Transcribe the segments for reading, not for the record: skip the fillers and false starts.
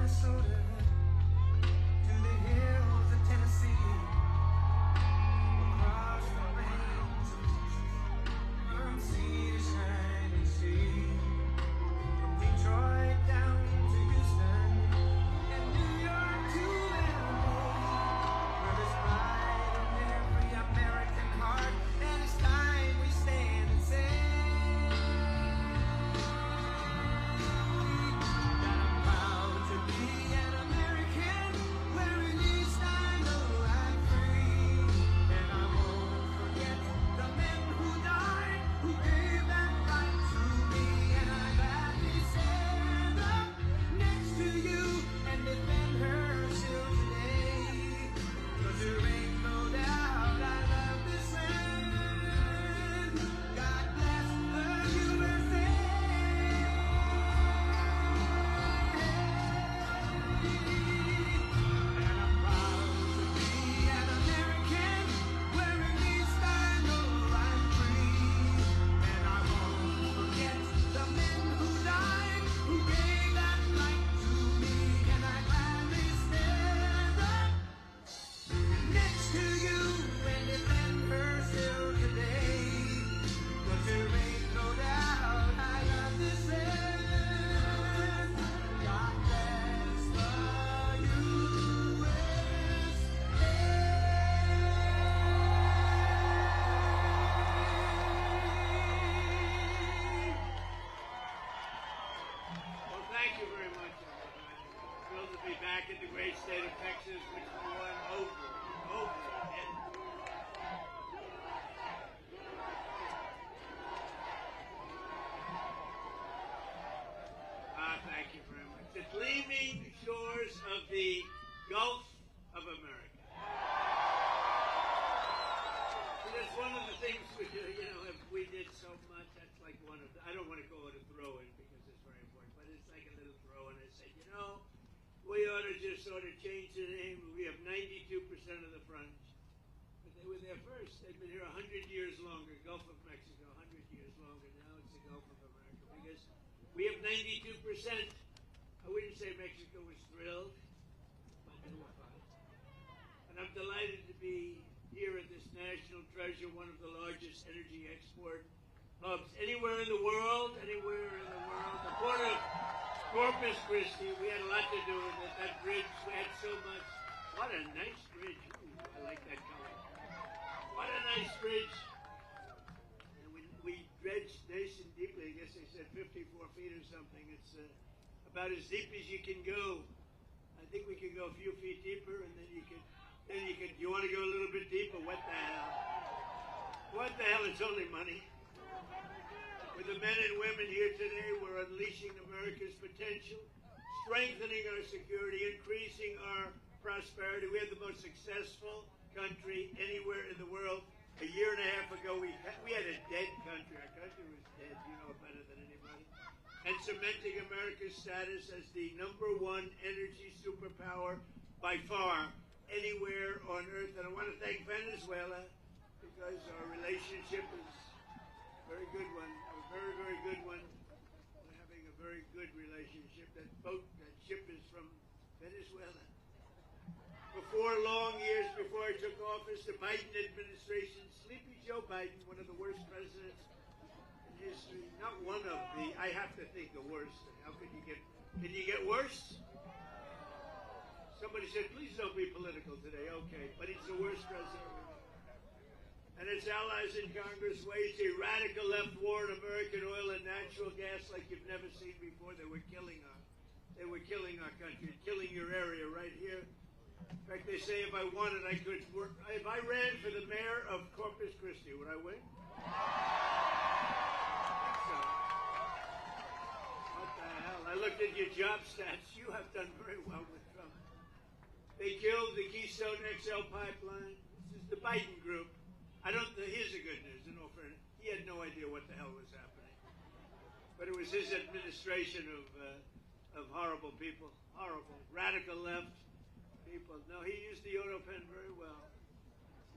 Minnesota to the hills of Tennessee, across the plains of Texas, from sea to shining sea, from Detroit down to Houston, and New York to LA, where there's pride in every American heart, and it's time we stand and say that I'm proud to be an American, where at least I know I'm free, and I won't forget the men who died, who gave that right to me, and I gladly stand up next to you and defend her still today, 'cause there ain't no doubt I love this land. God bless the USA. And I'm proud to be an American, where at least I know I'm free, and I won't forget the men who died, who gave that right to me, and I gladly stand up next to you and defend her still today, 'cause there ain't no doubt I love this land. God bless the USA. Well, thank you very much, everybody. Thrilled to be back in the great state of Texas, which we won over and over again. Thank you very much. The gleaming shores of the Gulf of America. See, that's one of the things we do, if we did so much, that's like one of the, I don't want to call it a throw-in because it's very important, but it's like a little throw-in. I said, we ought to just sort of change the name. We have 92% of the frontage. But they were there first. They've been here 100 years longer. Gulf of Mexico, 100 years longer. Now it's the Gulf of America because we have 92%. I wouldn't say Mexico was thrilled, but they were fine. And I'm delighted to be here at this national treasure, one of the largest energy export hubs anywhere in the world, The port of Corpus Christi, we had a lot to do with it. That bridge, we had so much. What a nice bridge. Ooh, I like that color. What a nice bridge. And we dredged nice and deeply. I guess they said 54 feet or something. It's about as deep as you can go. I think we could go a few feet deeper, and then you could, you want to go a little bit deeper? What the hell? What the hell? It's only money. With the men and women here today, we're unleashing America's potential, strengthening our security, increasing our prosperity. We have the most successful country anywhere in the world. A year and a half ago, we had a dead country. Our country was dead. You know it better than anybody. And cementing America's status as the #1 energy superpower by far anywhere on earth. And I want to thank Venezuela because our relationship is a very good one, a very, very good one. We're having a very good relationship. That ship is from Venezuela. For 4 long years before I took office, the Biden administration, Sleepy Joe Biden, one of the worst presidents in history, not one of the, I have to think the worst. How can you get worse? Somebody said, please don't be political today. Okay, but he's the worst president. And its allies in Congress waged a radical left war on American oil and natural gas like you've never seen before. They were killing our country, killing your area right here. In fact, they say if I wanted, I could work. If I ran for the mayor of Corpus Christi, would I win? I think so. What the hell? I looked at your job stats. You have done very well with Trump. They killed the Keystone XL pipeline. This is the Biden group. Here's the good news, in all fairness. He had no idea what the hell was happening. But it was his administration of horrible people, horrible, radical left people. No, he used the Europen very well.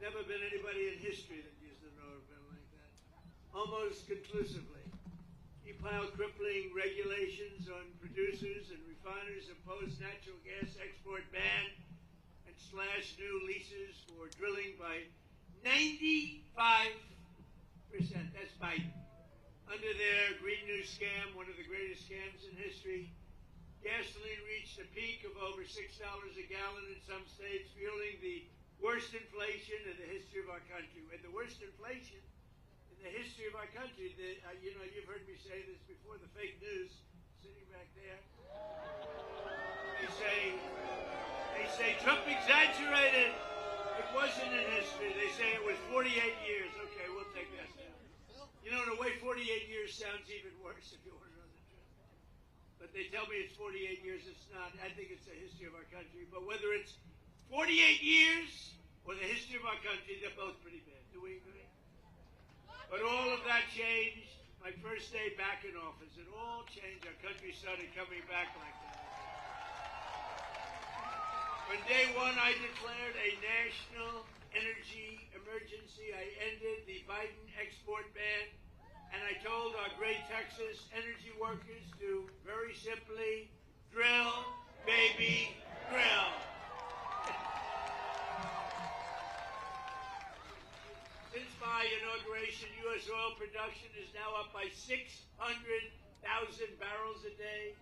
Never been anybody in history that used the Europen like that. Almost conclusively. He compile crippling regulations on producers and refiners, impose natural gas export ban, and slash new leases for drilling by 95%. That's Biden. Under their Green New scam, one of the greatest scams in history, gasoline reached a peak of over $6 a gallon in some states, fueling the worst inflation in the history of our country. And the worst inflation in the history of our country. You've heard me say this before, the fake news sitting back there. They say Trump exaggerated. It wasn't in history. They say it was 48 years. Okay, we'll take that down. You know, in a way, 48 years sounds even worse if you want to know the truth. But they tell me it's 48 years. It's not. I think it's the history of our country. But whether it's 48 years or the history of our country, they're both pretty bad. Do we agree? But all of that changed my first day back in office. It all changed. Our country started coming back like that. On day one, I declared a national energy emergency. I ended the Biden export ban, and I told our great Texas energy workers to very simply drill, baby, drill. Since my inauguration, U.S. oil production is now up by 600,000 barrels a day.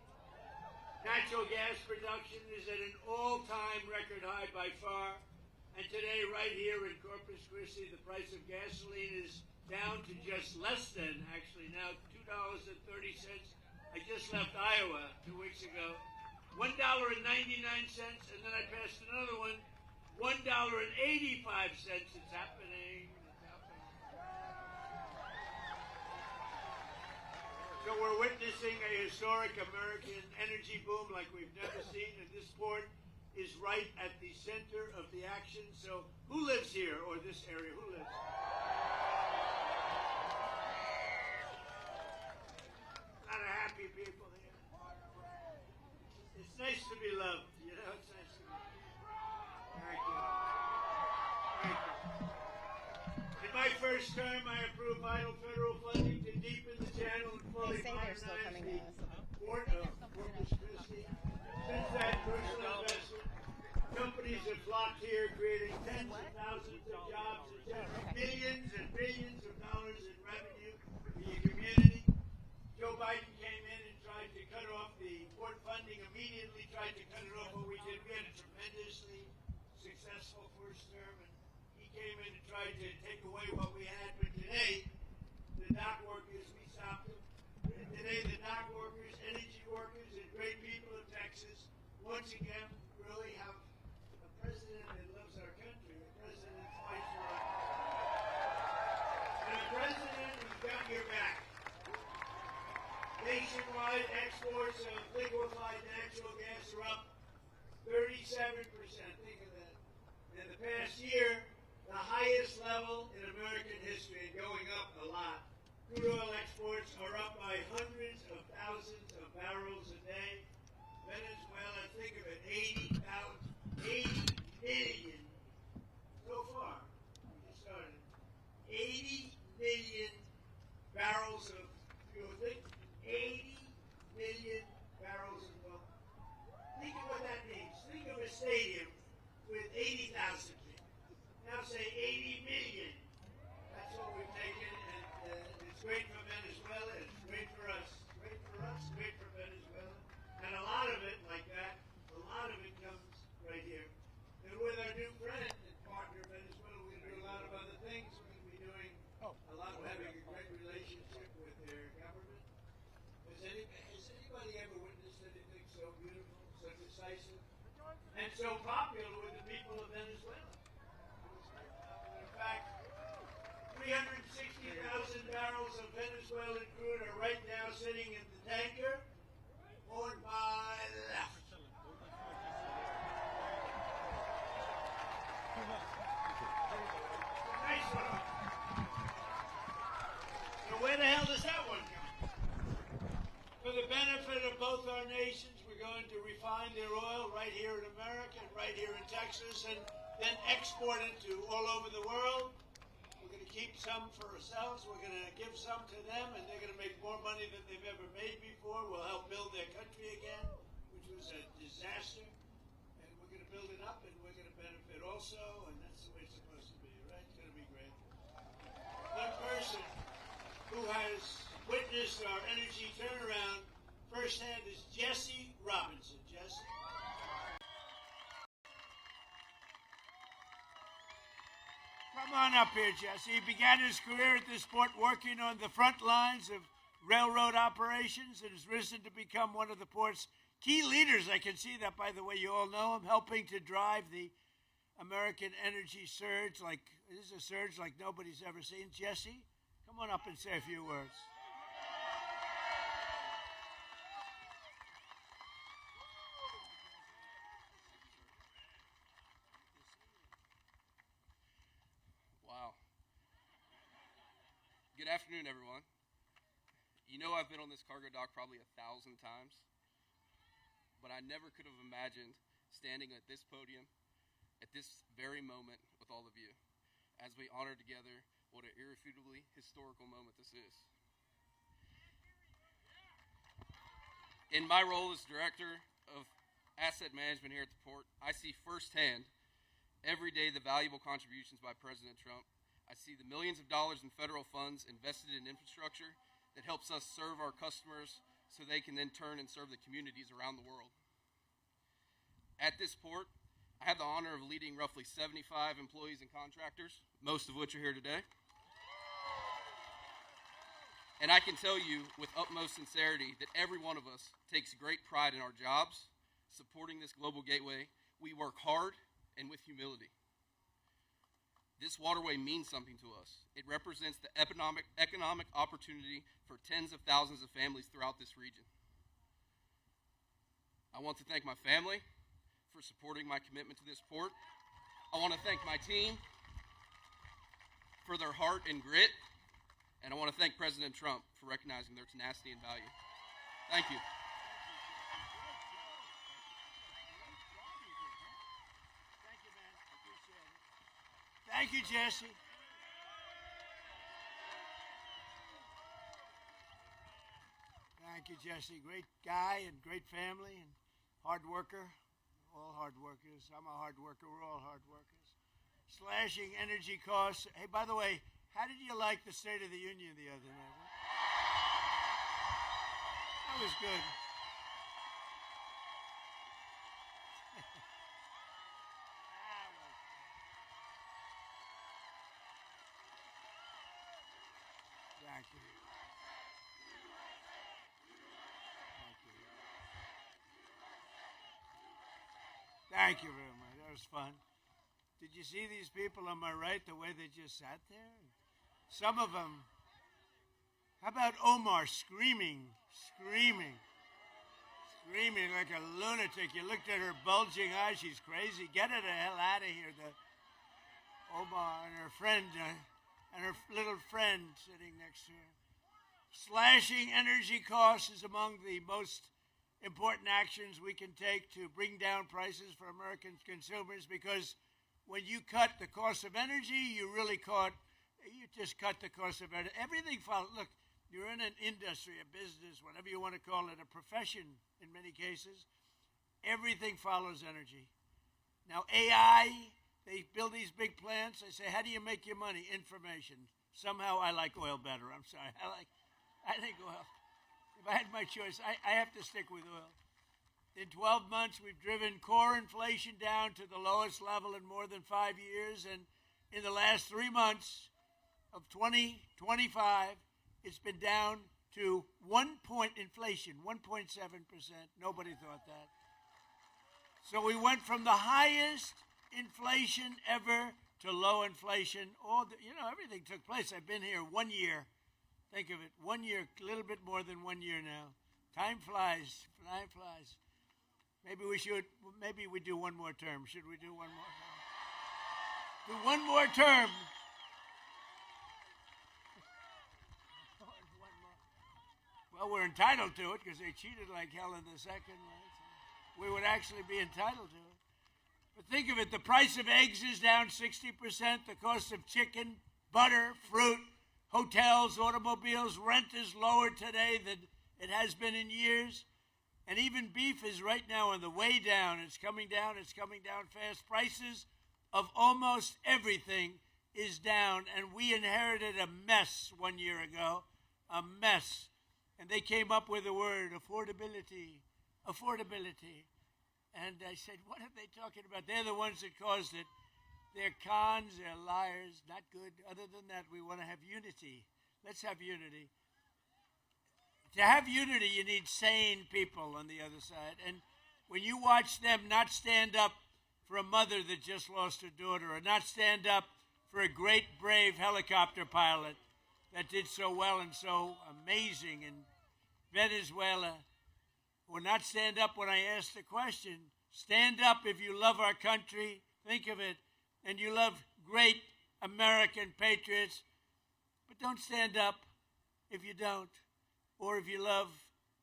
Natural gas production is at an all-time record high by far. And today, right here in Corpus Christi, the price of gasoline is down to just less than, actually now, $2.30. I just left Iowa 2 weeks ago. $1.99, and then I passed another one, $1.85. It's happening. So we're witnessing a historic American energy boom like we've never seen, and this port is right at the center of the action. So who lives here, or this area? Who lives? A lot of happy people here. It's nice to be loved, you know, it's nice to be loved. Thank you. Thank you. In my first term, I approved vital federal funding to deepen the channel and fully modernize the port of Corpus Christi. Since that personal investment, companies have flocked here, creating tens of thousands of jobs and generating billions and billions of dollars in revenue for your community. Joe Biden came in and tried to cut off the port funding, immediately tried to cut it off. What we did, we had a tremendously successful first term, and he came in and tried to take away what we had. But today, the dock workers, we stopped them. And today, the dock workers, energy workers, and great people of Texas, once again, really have a president that loves our country, a president that fights for our country, and a president who's got your back. Nationwide exports of liquefied natural gas are up 37%. Think of that. In the past year, the highest level in American history, and going up a lot. Crude oil exports are up by hundreds of thousands of barrels a day. Venezuela, think of it, 80 million so far. We just started. 80 million barrels of fuel. 80 million barrels of oil. Think of what that means. Think of a stadium with 80,000 people. Now say 80 million. That's what we've taken, and it's great for Venezuela. It's great for us. Great for us. Great for Venezuela. And a lot of it, like that, a lot of it comes right here. And with our new friend and partner, Venezuela, we're going to do a lot of other things. We're going to be doing a lot. We're having a great relationship with their government. Has anybody ever witnessed anything so beautiful, so decisive, and so popular with the people of Venezuela? In fact, 360,000 barrels of Venezuelan crude are right now sitting in the tanker on my left. Nice one. So where the hell does that one come? For the benefit of both our nations, we're going to refine their oil right here in America and right here in Texas, and then export it to all over the world. We're going to keep some for ourselves. We're going to give some to them, and they're going to make more money than they've ever made before. We'll help build their country again, which was a disaster. And we're going to build it up, and we're going to benefit also, and that's the way it's supposed to be, right? It's going to be great. One person who has witnessed our energy turnaround firsthand is Jesse Robinson. Jesse? Come on up here, Jesse. He began his career at this port working on the front lines of railroad operations and has risen to become one of the port's key leaders. I can see that, by the way. You all know him, helping to drive the American energy surge. This is a surge like nobody's ever seen. Jesse, come on up and say a few words. Good afternoon, everyone. You know I've been on this cargo dock probably 1,000 times, but I never could have imagined standing at this podium at this very moment with all of you as we honor together what an irrefutably historical moment this is. In my role as Director of Asset Management here at the port, I see firsthand every day the valuable contributions by President Trump. I see the millions of dollars in federal funds invested in infrastructure that helps us serve our customers so they can then turn and serve the communities around the world. At this port, I have the honor of leading roughly 75 employees and contractors, most of which are here today. And I can tell you with utmost sincerity that every one of us takes great pride in our jobs, supporting this global gateway. We work hard and with humility. This waterway means something to us. It represents the economic opportunity for tens of thousands of families throughout this region. I want to thank my family for supporting my commitment to this port. I want to thank my team for their heart and grit, and I want to thank President Trump for recognizing their tenacity and value. Thank you. Thank you, Jesse. Thank you, Jesse. Great guy and great family and hard worker. All hard workers. I'm a hard worker. We're all hard workers. Slashing energy costs. Hey, by the way, how did you like the State of the Union the other night? That was good. Thank you. Thank you very much. That was fun. Did you see these people on my right, the way they just sat there? Some of them. How about Omar screaming like a lunatic? You looked at her bulging eyes. She's crazy. Get her the hell out of here. Omar and her friend, and her little friend sitting next to her. Slashing energy costs is among the most important actions we can take to bring down prices for American consumers, because when you cut the cost of energy, you just cut the cost of energy. Everything follows. Look, you're in an industry, a business, whatever you want to call it, a profession in many cases. Everything follows energy. Now, AI, they build these big plants. They say, how do you make your money? Information. Somehow I like oil better. I'm sorry. I think oil. If I had my choice, I have to stick with oil. In 12 months, we've driven core inflation down to the lowest level in more than 5 years. And in the last 3 months of 2025, it's been down to 1 point inflation, 1.7%. Nobody thought that. So we went from the highest inflation ever to low inflation. Everything took place. I've been here 1 year. Think of it, 1 year, a little bit more than 1 year now. Time flies, time flies. Maybe we do one more term. Should we do one more term? Do one more term. Well, we're entitled to it because they cheated like hell in the second, right? So we would actually be entitled to it. But think of it, the price of eggs is down 60%, the cost of chicken, butter, fruit, hotels, automobiles. Rent is lower today than it has been in years. And even beef is right now on the way down. It's coming down fast. Prices of almost everything is down. And we inherited a mess 1 year ago, a mess. And they came up with the word affordability. And I said, what are they talking about? They're the ones that caused it. They're cons, they're liars, not good. Other than that, we want to have unity. Let's have unity. To have unity, you need sane people on the other side. And when you watch them not stand up for a mother that just lost her daughter, or not stand up for a great, brave helicopter pilot that did so well and so amazing in Venezuela, or not stand up when I ask the question, stand up if you love our country, think of it, and you love great American patriots, but don't stand up if you don't, or if you love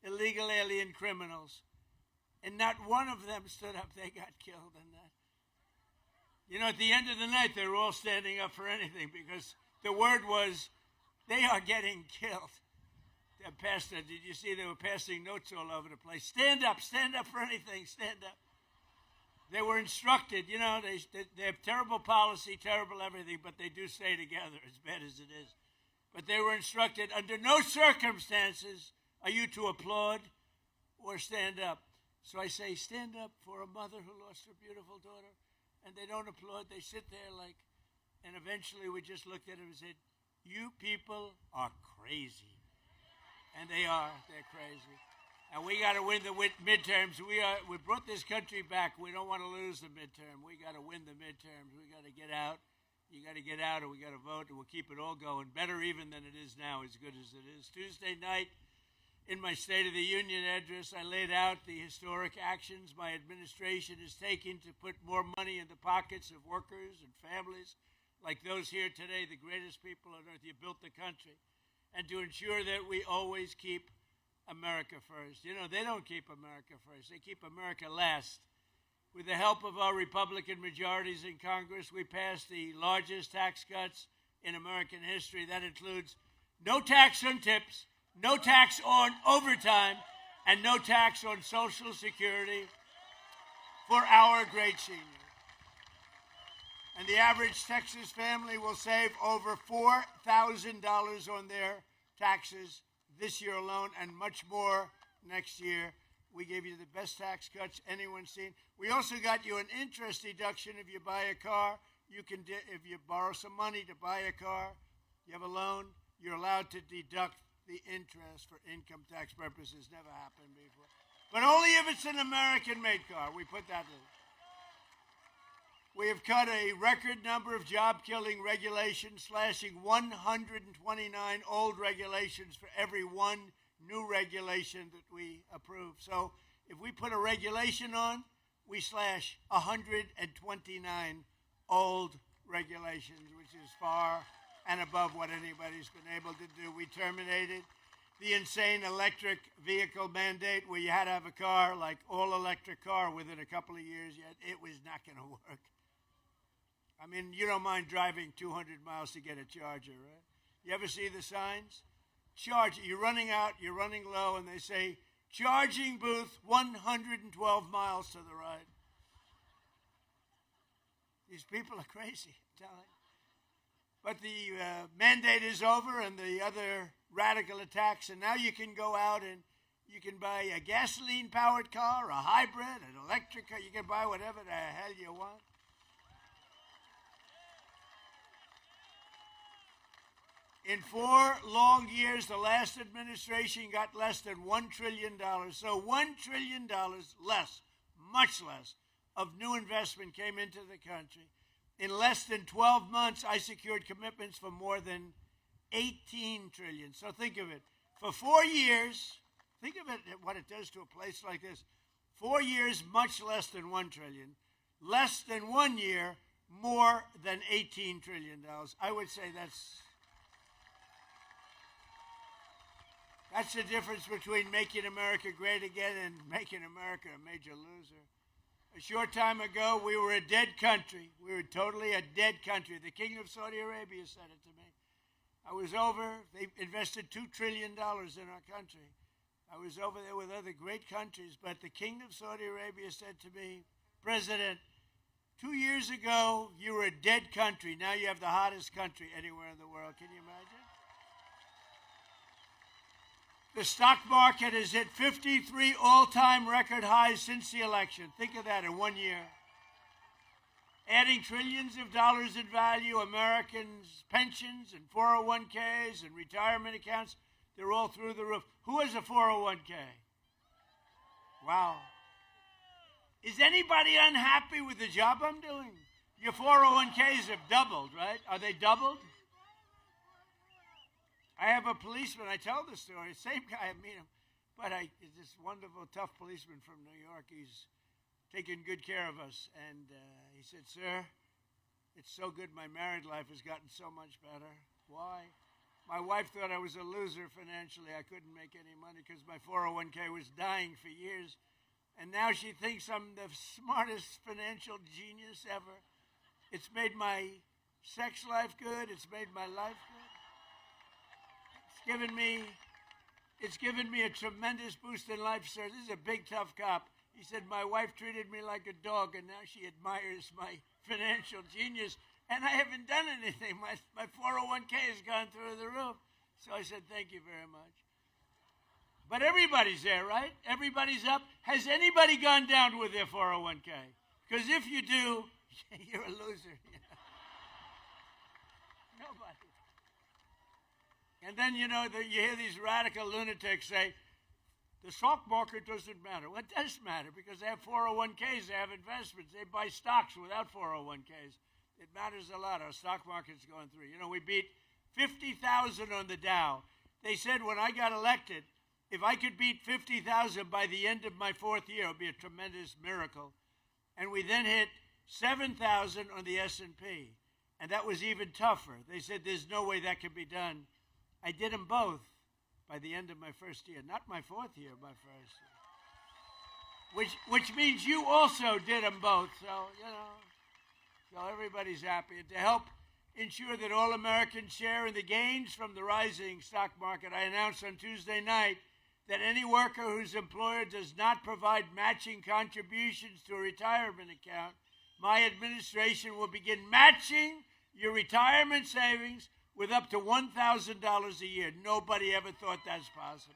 illegal alien criminals. And not one of them stood up. They got killed in that. You know, at the end of the night, they were all standing up for anything because the word was, they are getting killed. Pastor, did you see they were passing notes all over the place? Stand up for anything, stand up. They were instructed, you know, they have terrible policy, terrible everything, but they do stay together, as bad as it is. But they were instructed, under no circumstances are you to applaud or stand up. So I say, stand up for a mother who lost her beautiful daughter. And they don't applaud, they sit there like, and eventually we just looked at him and said, you people are crazy. And they're crazy. And we got to win the midterms. We brought this country back. We don't want to lose the midterm. We got to win the midterms. We got to get out. You got to get out, or we got to vote, and we'll keep it all going. Better even than it is now, as good as it is. Tuesday night, in my State of the Union address, I laid out the historic actions my administration is taking to put more money in the pockets of workers and families like those here today, the greatest people on earth. You built the country. And to ensure that we always keep America first. You know, they don't keep America first. They keep America last. With the help of our Republican majorities in Congress, we passed the largest tax cuts in American history. That includes no tax on tips, no tax on overtime, and no tax on Social Security for our great seniors. And the average Texas family will save over $4,000 on their taxes this year alone, and much more next year. We gave you the best tax cuts anyone's seen. We also got you an interest deduction if you buy a car. You can, if you borrow some money to buy a car, you have a loan, you're allowed to deduct the interest for income tax purposes. Never happened before. But only if it's an American-made car. We put that in. We have cut a record number of job-killing regulations, slashing 129 old regulations for every one new regulation that we approve. So if we put a regulation on, we slash 129 old regulations, which is far and above what anybody's been able to do. We terminated the insane electric vehicle mandate where you had to have a car, like all-electric car, within a couple of years. Yet it was not going to work. I mean, you don't mind driving 200 miles to get a charger, right? You ever see the signs? Charge, you're running out, you're running low, and they say, charging booth 112 miles to the right. These people are crazy, I'm telling you. But the mandate is over and the other radical attacks, and now you can go out and you can buy a gasoline-powered car, a hybrid, an electric car. You can buy whatever the hell you want. In 4 long years, the last administration got less than $1 trillion. So $1 trillion less, much less, of new investment came into the country. In less than 12 months, I secured commitments for more than $18 trillion. So think of it. For 4 years, think of it, what it does to a place like this. 4 years, much less than $1 trillion. Less than 1 year, more than $18 trillion. I would say that's the difference between making America great again and making America a major loser. A short time ago, we were a dead country. We were totally a dead country. The King of Saudi Arabia said it to me. I was over, they invested $2 trillion in our country. I was over there with other great countries, but the King of Saudi Arabia said to me, President, 2 years ago, you were a dead country. Now you have the hottest country anywhere in the world. Can you imagine? The stock market has hit 53 all-time record highs since the election. Think of that in 1 year. Adding trillions of dollars in value, Americans' pensions and 401ks and retirement accounts, they're all through the roof. Who has a 401k? Wow. Is anybody unhappy with the job I'm doing? Your 401ks have doubled, right? Are they doubled? I have a policeman, I tell the story, same guy, I meet him, but this wonderful, tough policeman from New York. He's taking good care of us. And he said, sir, it's so good my married life has gotten so much better. Why? My wife thought I was a loser financially. I couldn't make any money because my 401k was dying for years. And now she thinks I'm the smartest financial genius ever. It's made my sex life good. It's made my life good. It's given me a tremendous boost in life, sir. This is a big, tough cop. He said, my wife treated me like a dog, and now she admires my financial genius, and I haven't done anything. My 401k has gone through the roof. So I said, thank you very much. But everybody's there, right? Everybody's up. Has anybody gone down with their 401k? Because if you do, you're a loser. Nobody. And then, you hear these radical lunatics say, the stock market doesn't matter. Well, it does matter because they have 401ks, they have investments, they buy stocks without 401ks. It matters a lot. Our stock market's going through. We beat 50,000 on the Dow. They said when I got elected, if I could beat 50,000 by the end of my 4th year, it would be a tremendous miracle. And we then hit 7,000 on the S&P. And that was even tougher. They said there's no way that could be done. I did them both by the end of my 1st year. Not my 4th year, my 1st year. Which means you also did them both. So, so everybody's happy. And to help ensure that all Americans share in the gains from the rising stock market, I announced on Tuesday night that any worker whose employer does not provide matching contributions to a retirement account, my administration will begin matching your retirement savings with up to $1,000 a year. Nobody ever thought that's possible.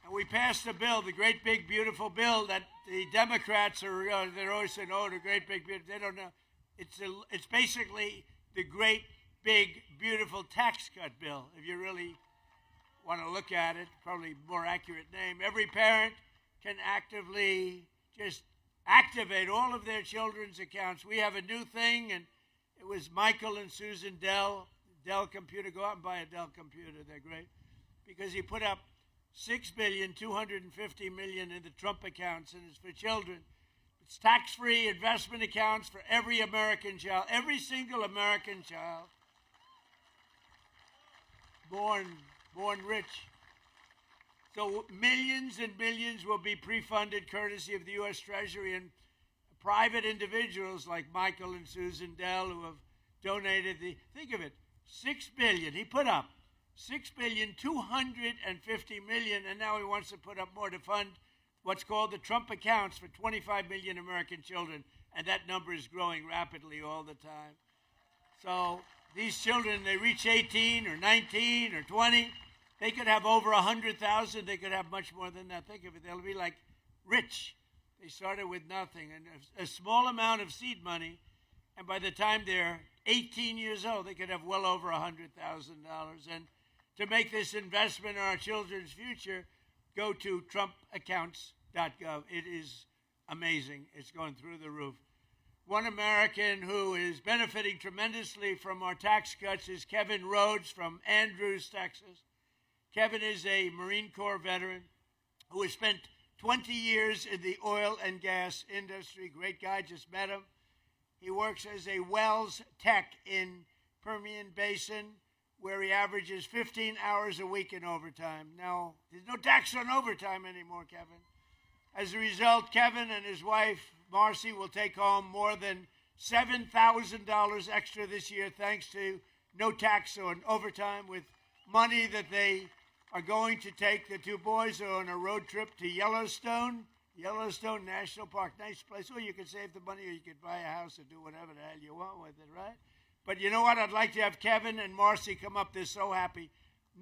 And we passed a bill, the great big beautiful bill that the Democrats are, they're always saying, oh, the great big beautiful, they don't know. It's basically the great big beautiful tax cut bill, if you really want to look at it, probably more accurate name. Every parent can actively just activate all of their children's accounts. We have a new thing, and it was Michael and Susan Dell Computer. Go out and buy a Dell computer. They're great. Because he put up $6,250,000,000 in the Trump accounts, and it's for children. It's tax-free investment accounts for every American child, every single American child born rich. So millions and millions will be pre-funded courtesy of the U.S. Treasury and private individuals like Michael and Susan Dell who have donated think of it, $6 billion. He put up $6,250,000,000, and now he wants to put up more to fund what's called the Trump accounts for 25 million American children, and that number is growing rapidly all the time. So these children, they reach 18 or 19 or 20, they could have over 100,000. They could have much more than that. Think of it. They'll be like rich. They started with nothing. And a small amount of seed money, and by the time they're 18 years old, they could have well over $100,000. And to make this investment in our children's future, go to trumpaccounts.gov. It is amazing. It's going through the roof. One American who is benefiting tremendously from our tax cuts is Kevin Rhodes from Andrews, Texas. Kevin is a Marine Corps veteran who has spent 20 years in the oil and gas industry. Great guy, just met him. He works as a wells tech in Permian Basin where he averages 15 hours a week in overtime. Now, there's no tax on overtime anymore, Kevin. As a result, Kevin and his wife, Marcy, will take home more than $7,000 extra this year thanks to no tax on overtime, with money that they are going to take. The two boys are on a road trip to Yellowstone National Park. Nice place. Oh, you can save the money, or you could buy a house or do whatever the hell you want with it, right? But you know what? I'd like to have Kevin and Marcy come up. They're so happy.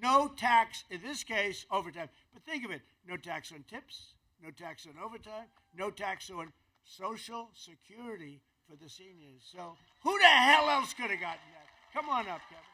No tax, in this case, overtime. But think of it. No tax on tips, no tax on overtime, no tax on Social Security for the seniors. So who the hell else could have gotten that? Come on up, Kevin.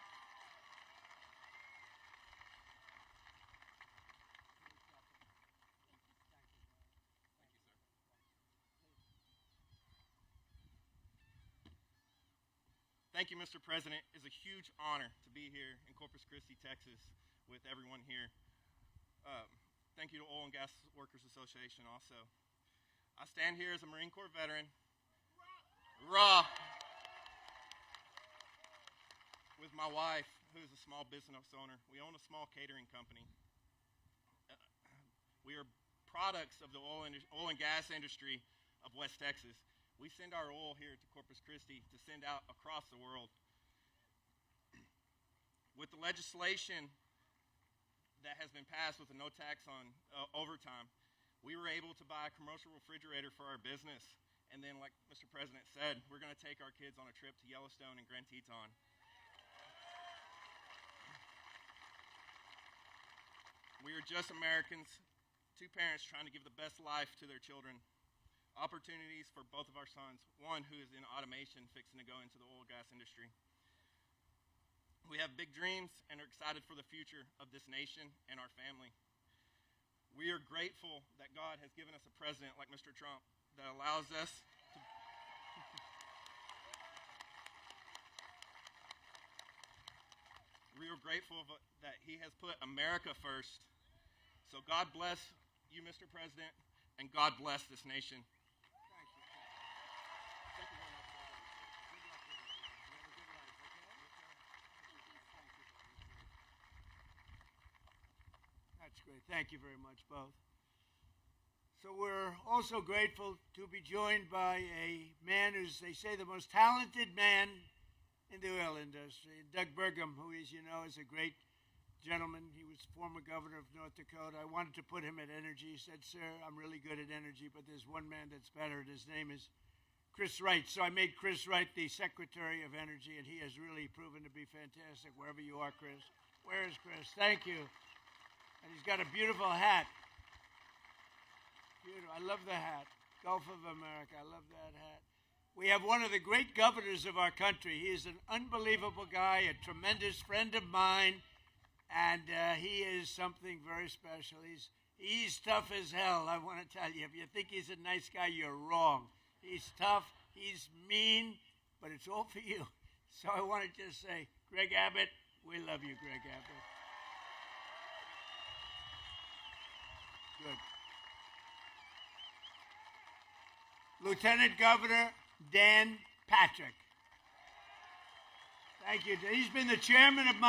Thank you, Mr. President. It's a huge honor to be here in Corpus Christi, Texas, with everyone here. Thank you to Oil and Gas Workers Association also. I stand here as a Marine Corps veteran. Raw. With my wife, who is a small business owner. We own a small catering company. We are products of the oil and gas industry of West Texas. We send our oil here to Corpus Christi to send out across the world. With the legislation that has been passed with a no tax on overtime, we were able to buy a commercial refrigerator for our business. And then, like Mr. President said, we're going to take our kids on a trip to Yellowstone and Grand Teton. We are just Americans, two parents trying to give the best life to their children. Opportunities for both of our sons, one who is in automation fixing to go into the oil and gas industry. We have big dreams and are excited for the future of this nation and our family. We are grateful that God has given us a president like Mr. Trump that allows us to we are grateful that he has put America first. So God bless you, Mr. President, and God bless this nation. That's great. Thank you very much, both. So we're also grateful to be joined by a man who's, they say, the most talented man in the oil industry, Doug Burgum, who, as you know, is a great gentleman. He was former governor of North Dakota. I wanted to put him at energy. He said, sir, I'm really good at energy, but there's one man that's better, and his name is Chris Wright. So I made Chris Wright the Secretary of Energy, and he has really proven to be fantastic wherever you are, Chris. Where is Chris? Thank you. And he's got a beautiful hat. Beautiful. I love the hat. Gulf of America. I love that hat. We have one of the great governors of our country. He is an unbelievable guy, a tremendous friend of mine, and he is something very special. He's tough as hell, I want to tell you. If you think he's a nice guy, you're wrong. He's tough, he's mean, but it's all for you. So I want to just say, Greg Abbott, we love you, Greg Abbott. Good. Lieutenant Governor Dan Patrick. Thank you. He's been the chairman of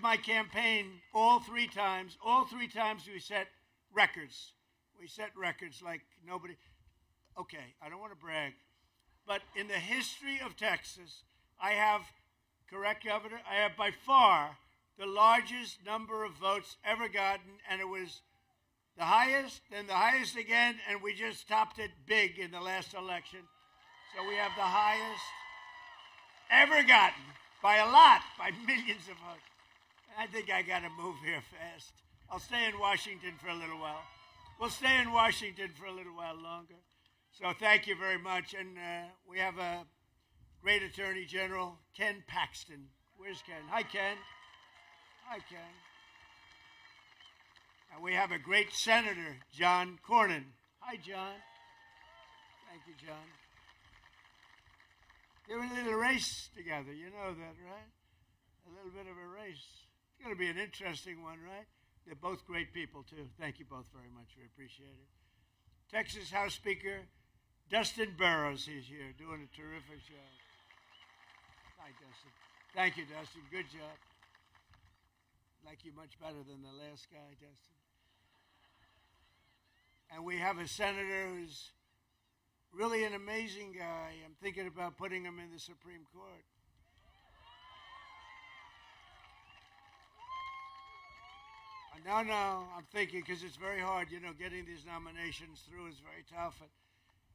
my campaign all three times. All three times we set records. We set records like nobody. Okay, I don't want to brag, but in the history of Texas, I have, correct, Governor, I have by far the largest number of votes ever gotten, and it was the highest, then the highest again, and we just topped it big in the last election. So we have the highest ever gotten, by a lot, by millions of votes. I think I got to move here fast. I'll stay in Washington for a little while. We'll stay in Washington for a little while longer. So thank you very much. And we have a great Attorney General, Ken Paxton. Where's Ken? Hi, Ken. Hi, Ken. And we have a great Senator, John Cornyn. Hi, John. Thank you, John. They're in a little race together. You know that, right? A little bit of a race. It's going to be an interesting one, right? They're both great people, too. Thank you both very much. We appreciate it. Texas House Speaker Dustin Burrows is here doing a terrific job. Hi, Dustin. Thank you, Dustin. Good job. Like you much better than the last guy, Dustin. And we have a senator who's really an amazing guy. I'm thinking about putting him in the Supreme Court. No, I'm thinking because it's very hard, getting these nominations through is very tough. And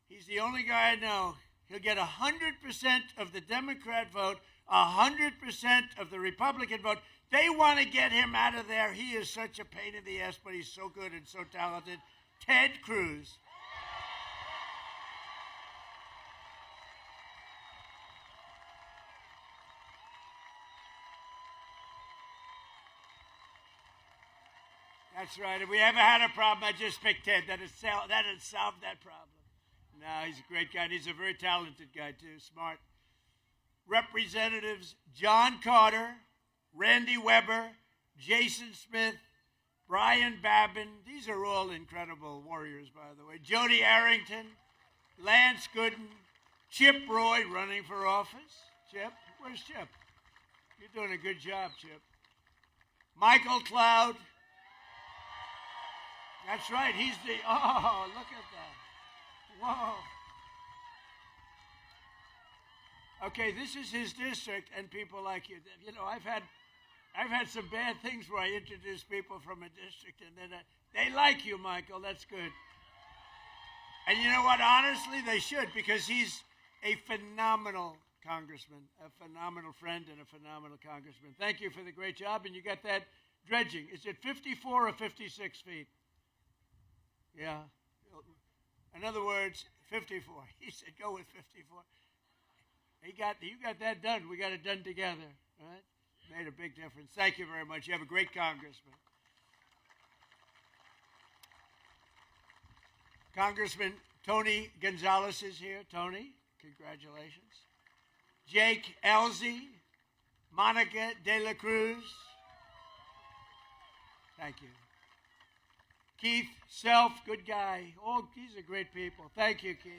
he's the only guy I know. He'll get 100% of the Democrat vote, 100% of the Republican vote. They want to get him out of there. He is such a pain in the ass, but he's so good and so talented. Ted Cruz. That's right. If we ever had a problem, I just picked Ted. That'd solve that problem. No, he's a great guy. And he's a very talented guy, too. Smart. Representatives John Carter, Randy Weber, Jason Smith, Brian Babin. These are all incredible warriors, by the way. Jody Arrington, Lance Gooden, Chip Roy running for office. Chip? Where's Chip? You're doing a good job, Chip. Michael Cloud. That's right. He's the, oh, look at that. Whoa. Okay, this is his district, and people like you. I've had some bad things where I introduce people from a district, and then they like you, Michael. That's good. And you know what? Honestly, they should, because he's a phenomenal congressman, a phenomenal friend, and a phenomenal congressman. Thank you for the great job, and you got that dredging. Is it 54 or 56 feet? Yeah. In other words, 54. He said, go with 54. You got that done. We got it done together, right? Made a big difference. Thank you very much. You have a great congressman. Congressman Tony Gonzalez is here. Tony, congratulations. Jake Elzey, Monica De La Cruz. Thank you. Keith Self, good guy. Oh, these are great people. Thank you, Keith.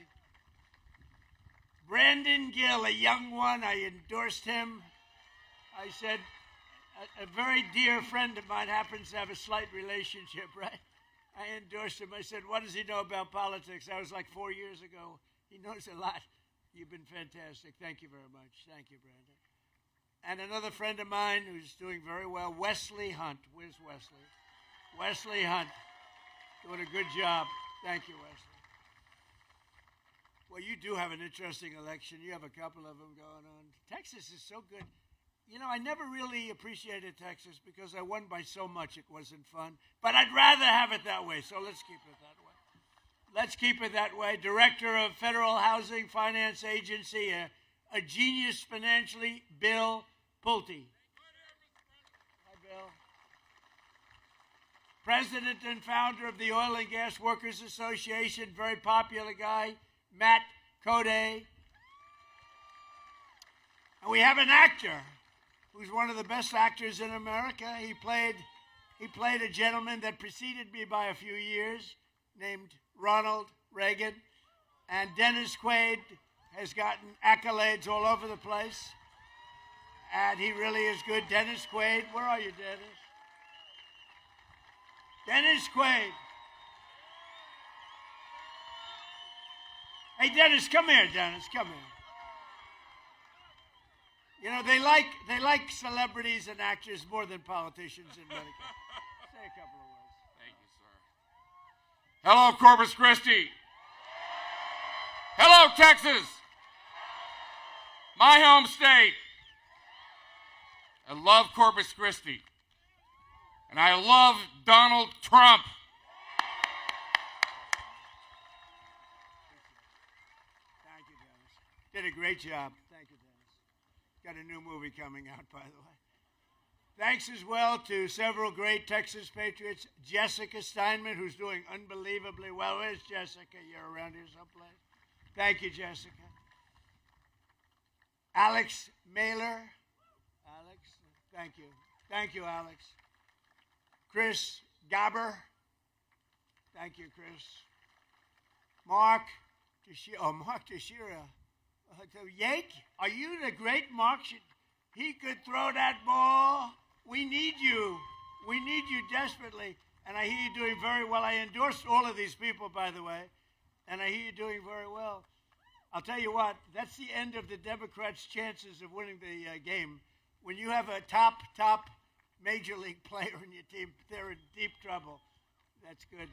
Brandon Gill, a young one. I endorsed him. I said, a very dear friend of mine happens to have a slight relationship, right? I endorsed him. I said, what does he know about politics? That was like 4 years ago. He knows a lot. You've been fantastic. Thank you very much. Thank you, Brandon. And another friend of mine who's doing very well, Wesley Hunt. Where's Wesley? Wesley Hunt. Doing a good job. Thank you, Wesley. Well, you do have an interesting election. You have a couple of them going on. Texas is so good. I never really appreciated Texas because I won by so much it wasn't fun. But I'd rather have it that way, so let's keep it that way. Let's keep it that way. Director of Federal Housing Finance Agency, a genius financially, Bill Pulte. Hi, Bill. President and founder of the Oil and Gas Workers Association, very popular guy, Matt Code. And we have an actor who's one of the best actors in America. He played a gentleman that preceded me by a few years named Ronald Reagan. And Dennis Quaid has gotten accolades all over the place. And he really is good. Dennis Quaid, where are you, Dennis? Dennis Quaid. Hey, Dennis, come here, Dennis, come here. They like celebrities and actors more than politicians in America. Say a couple of words. Thank you, sir. Hello, Corpus Christi. Hello, Texas. My home state. I love Corpus Christi. And I love Donald Trump. Thank you, Dennis. Did a great job. Thank you, Dennis. Got a new movie coming out, by the way. Thanks as well to several great Texas Patriots. Jessica Steinman, who's doing unbelievably well. Where's Jessica? You're around here someplace. Thank you, Jessica. Alex Mailer. Alex, thank you. Thank you, Alex. Chris Gabber. Thank you, Chris. Mark Teixeira. Yake, are you the great Mark He could throw that ball. We need you. We need you desperately. And I hear you doing very well. I endorsed all of these people, by the way. And I hear you doing very well. I'll tell you what, that's the end of the Democrats' chances of winning the game. When you have a top major league player in your team, they're in deep trouble. That's good.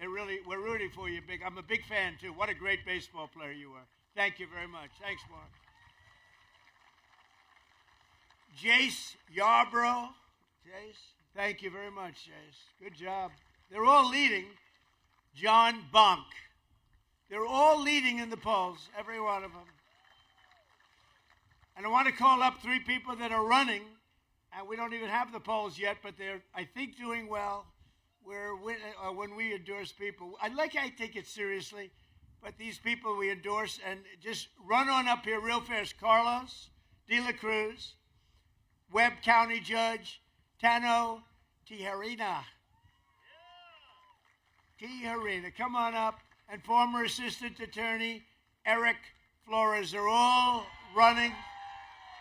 We're rooting for you, big. I'm a big fan too. What a great baseball player you were. Thank you very much. Thanks, Mark. Jace Yarbrough. Jace, thank you very much, Jace. Good job. They're all leading. John Bonk. They're all leading in the polls, every one of them. And I want to call up 3 people that are running, and we don't even have the polls yet, but they're, I think, doing well. When we endorse people, I take it seriously, but these people we endorse, and just run on up here real fast. Carlos De La Cruz, Webb County Judge Tano Tijerina. Tijerina, come on up. And former Assistant Attorney Eric Flores. They're all running,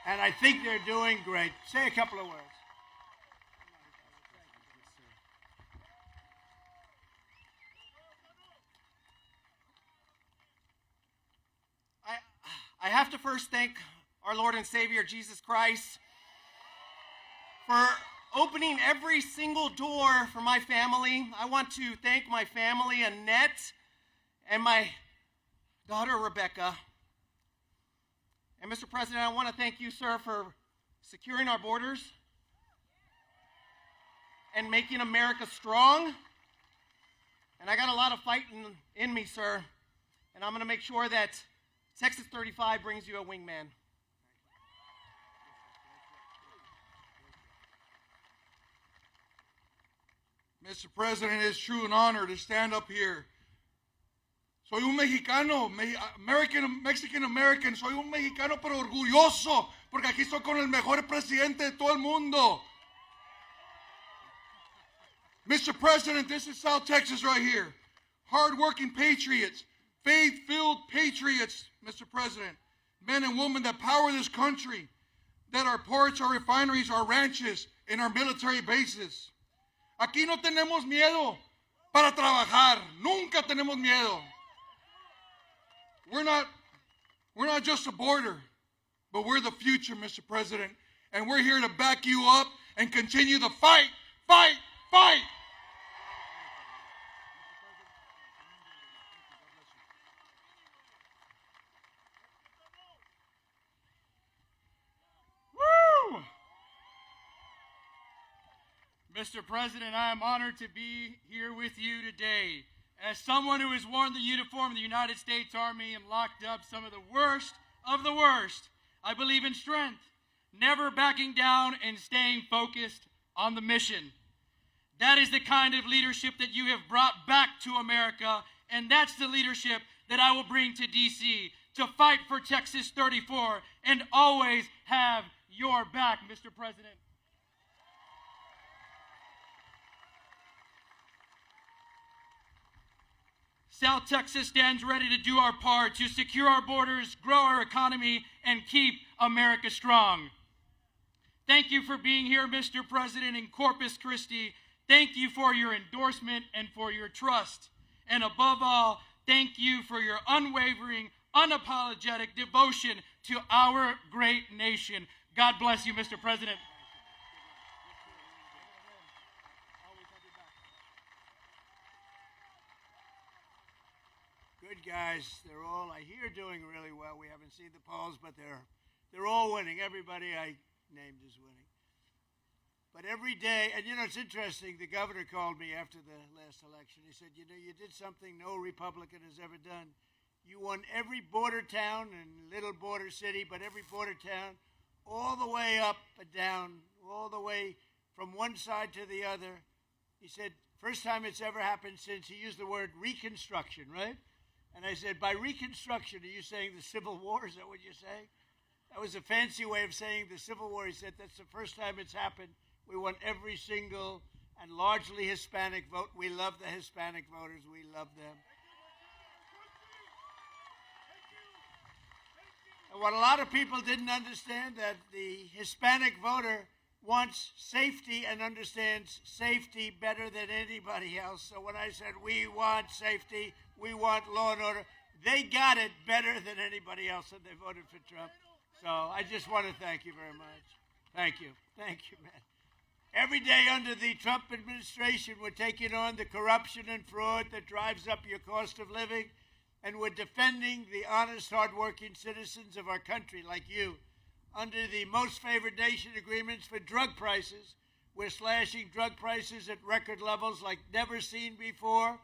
and I think they're doing great. Say a couple of words. I have to first thank our Lord and Savior, Jesus Christ, for opening every single door for my family. I want to thank my family, Annette, and my daughter, Rebecca. And Mr. President, I want to thank you, sir, for securing our borders and making America strong. And I got a lot of fighting in me, sir. And I'm going to make sure that Texas 35 brings you a wingman. Mr. President, it's true an honor to stand up here. Soy un mexicano, Mexican-American, soy un mexicano pero orgulloso, porque aquí estoy con el mejor presidente de todo el mundo. Mr. President, this is South Texas right here. Hard-working patriots, faith-filled patriots, Mr. President. Men and women that power this country, that our ports, our refineries, our ranches, and our military bases. Aquí no tenemos miedo para trabajar. Nunca tenemos miedo. We're not just a border, but we're the future, Mr. President. And we're here to back you up and continue the fight, fight, fight. Woo! Mr. President, I am honored to be here with you today. As someone who has worn the uniform of the United States Army and locked up some of the worst of the worst, I believe in strength, never backing down and staying focused on the mission. That is the kind of leadership that you have brought back to America, and that's the leadership that I will bring to D.C. to fight for Texas 34 and always have your back, Mr. President. South Texas stands ready to do our part to secure our borders, grow our economy, and keep America strong. Thank you for being here, Mr. President, in Corpus Christi. Thank you for your endorsement and for your trust. And above all, thank you for your unwavering, unapologetic devotion to our great nation. God bless you, Mr. President. Good guys. They're all, I hear, doing really well. We haven't seen the polls, but they're all winning. Everybody I named is winning. But every day, and you know, it's interesting, the governor called me after the last election. He said, you know, you did something no Republican has ever done. You won every border town and little border city, but every border town, all the way up and down, all the way from one side to the other. He said, first time it's ever happened since, he used the word reconstruction, right? And I said, by reconstruction, are you saying the Civil War? Is that what you're saying? That was a fancy way of saying the Civil War. He said, that's the first time it's happened. We won every single and largely Hispanic vote. We love the Hispanic voters. We love them. And what a lot of people didn't understand, that the Hispanic voter wants safety and understands safety better than anybody else. So when I said we want safety, we want law and order, they got it better than anybody else, and they voted for Trump. So I just want to thank you very much. Thank you. Thank you, man. Every day under the Trump administration, we're taking on the corruption and fraud that drives up your cost of living, and we're defending the honest, hardworking citizens of our country like you. Under the most favored nation agreements for drug prices, we're slashing drug prices at record levels like never seen before,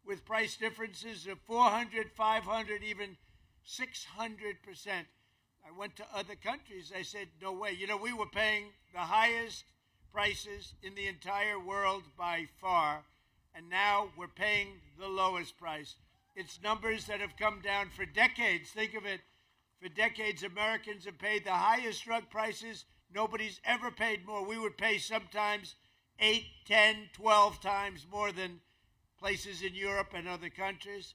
with price differences of 400, 500, even 600%. I went to other countries. I said, no way. You know, we were paying the highest prices in the entire world by far, and now we're paying the lowest price. It's numbers that have come down for decades. Think of it. For decades, Americans have paid the highest drug prices. Nobody's ever paid more. We would pay sometimes 8, 10, 12 times more than places in Europe and other countries.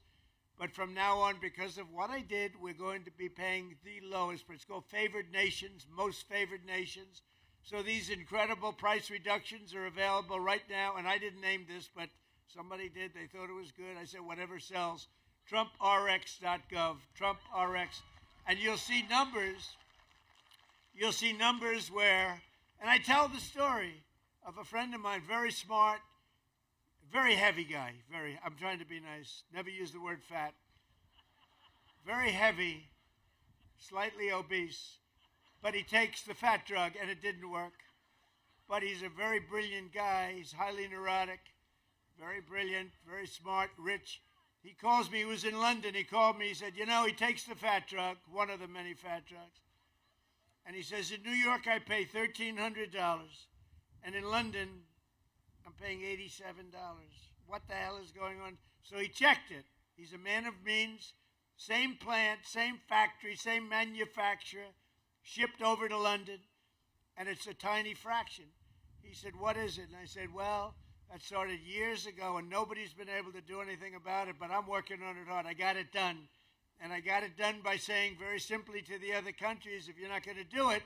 But from now on, because of what I did, we're going to be paying the lowest price. It's called favored nations, most favored nations. So these incredible price reductions are available right now. And I didn't name this, but somebody did. They thought it was good. I said, whatever sells. TrumpRx.gov, TrumpRx. And you'll see numbers. You'll see numbers where, and I tell the story of a friend of mine, very smart, very heavy guy. I'm trying to be nice. Never use the word fat. Very heavy, slightly obese, but he takes the fat drug and it didn't work. But he's a very brilliant guy. He's highly neurotic, very brilliant, very smart, rich. He calls me. He was in London. He called me. He said, you know, he takes the fat drug, one of the many fat drugs. And he says, in New York, I pay $1,300. And in London, I'm paying $87. What the hell is going on? So he checked it. He's a man of means. Same plant, same factory, same manufacturer, shipped over to London. And it's a tiny fraction. He said, what is it? And I said, well, that started years ago, and nobody's been able to do anything about it, but I'm working on it hard. I got it done. And I got it done by saying very simply to the other countries, if you're not going to do it,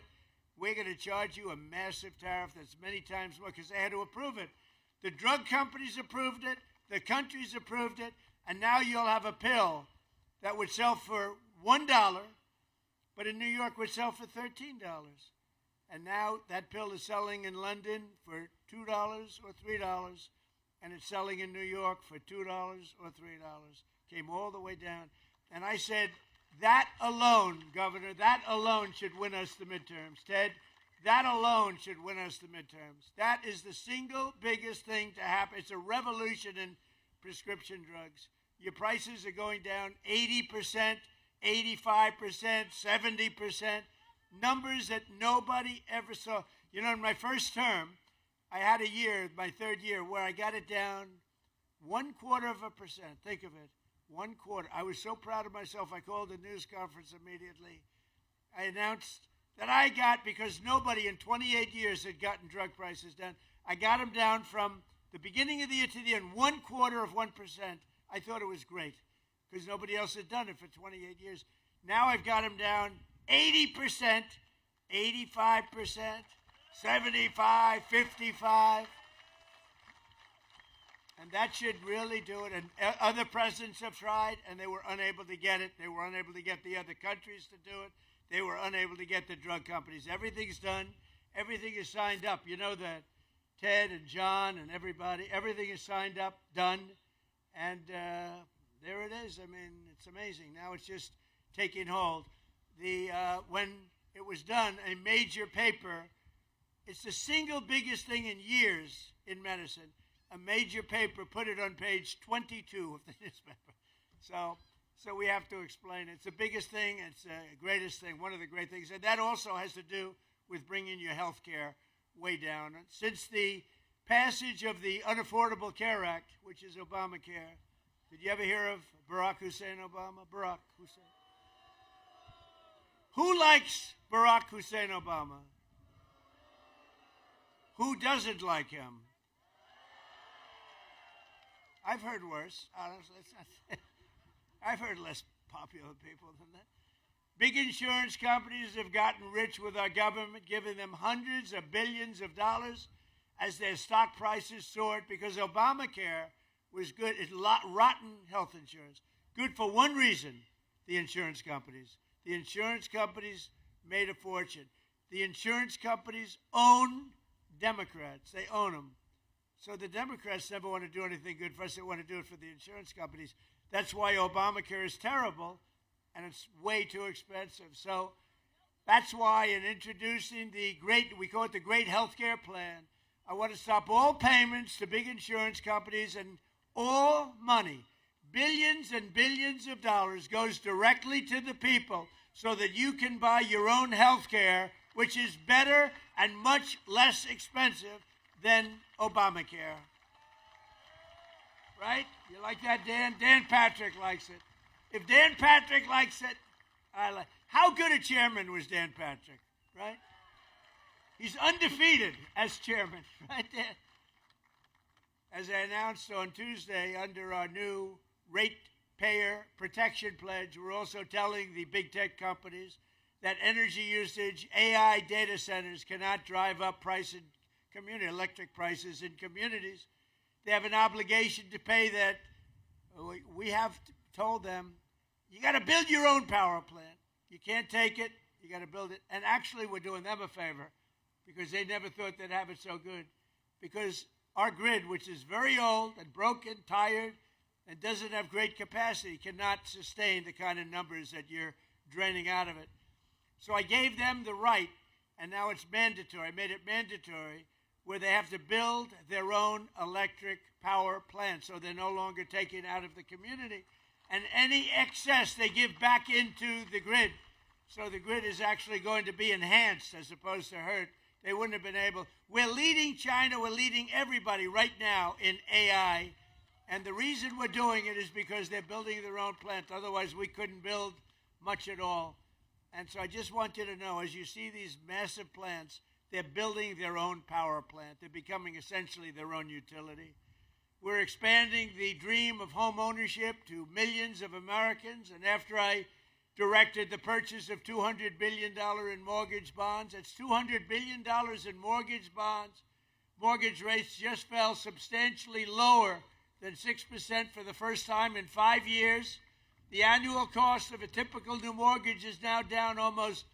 we're going to charge you a massive tariff that's many times more, because they had to approve it. The drug companies approved it, the countries approved it, and now you'll have a pill that would sell for $1, but in New York would sell for $13. And now that pill is selling in London for $2 or $3, and it's selling in New York for $2 or $3. Came all the way down. And I said, that alone, Governor, that alone should win us the midterms. Ted, that alone should win us the midterms. That is the single biggest thing to happen. It's a revolution in prescription drugs. Your prices are going down 80%, 85%, 70%. Numbers that nobody ever saw. You know, in my first term, I had a year, my third year, where I got it down 0.25%. Think of it, 1/4. I was so proud of myself, I called a news conference immediately. I announced that I got, because nobody in 28 years had gotten drug prices down, I got them down from the beginning of the year to the end, 1/4%. I thought it was great, because nobody else had done it for 28 years. Now I've got them down 80%, 85%, 75, 55. And that should really do it. And other presidents have tried, and they were unable to get it. They were unable to get the other countries to do it. They were unable to get the drug companies. Everything's done. Everything is signed up. You know that Ted and John and everybody, everything is signed up, done. And there it is. I mean, it's amazing. Now it's just taking hold. When it was done, a major paper, it's the single biggest thing in years in medicine. A major paper put it on page 22 of the newspaper. So we have to explain it. It's the biggest thing. It's the greatest thing, one of the great things. And that also has to do with bringing your health care way down. Since the passage of the Unaffordable Care Act, which is Obamacare, did you ever hear of Barack Hussein Obama? Barack Hussein. Who likes Barack Hussein Obama? Who doesn't like him? I've heard worse. Honestly, I've heard less popular people than that. Big insurance companies have gotten rich with our government, giving them hundreds of billions of dollars as their stock prices soared because Obamacare was good. It's rotten health insurance. Good for one reason, the insurance companies. The insurance companies made a fortune. The insurance companies own Democrats. They own them. So the Democrats never want to do anything good for us. They want to do it for the insurance companies. That's why Obamacare is terrible, and it's way too expensive. So that's why in introducing we call it the Great Healthcare Plan, I want to stop all payments to big insurance companies, and all money, billions and billions of dollars, goes directly to the people so that you can buy your own health care, which is better and much less expensive than Obamacare. Right? You like that, Dan? Dan Patrick likes it. If Dan Patrick likes it, I like it. How good a chairman was Dan Patrick, right? He's undefeated as chairman, right there. As I announced on Tuesday, under our new ratepayer protection pledge, we're also telling the big tech companies that energy usage, AI data centers cannot drive up electric prices in communities. They have an obligation to pay that. We have told them, you got to build your own power plant. You can't take it. You got to build it. And actually, we're doing them a favor because they never thought they'd have it so good. Because our grid, which is very old and broken, tired, and doesn't have great capacity, cannot sustain the kind of numbers that you're draining out of it. So I gave them the right, and now it's mandatory. I made it mandatory where they have to build their own electric power plant, so they're no longer taken out of the community. And any excess they give back into the grid. So the grid is actually going to be enhanced as opposed to hurt. They wouldn't have been able. We're leading China. We're leading everybody right now in AI. And the reason we're doing it is because they're building their own plant. Otherwise, we couldn't build much at all. And so I just want you to know, as you see these massive plants, they're building their own power plant. They're becoming essentially their own utility. We're expanding the dream of home ownership to millions of Americans. And after I directed the purchase of $200 billion in mortgage bonds, that's $200 billion in mortgage bonds. Mortgage rates just fell substantially lower than 6% for the first time in 5 years. The annual cost of a typical new mortgage is now down almost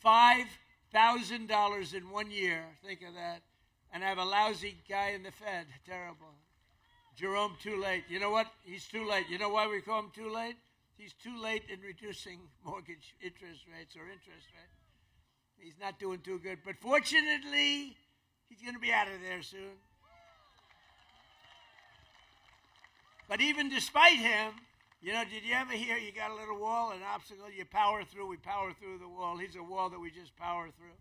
$5,000 in 1 year. Think of that. And I have a lousy guy in the Fed. Terrible. Jerome, too late. You know what? He's too late. You know why we call him too late? He's too late in reducing mortgage interest rates. He's not doing too good. But fortunately, he's going to be out of there soon. But even despite him, you know, did you ever hear you got a little wall, an obstacle, you power through, we power through the wall. He's a wall that we just power through.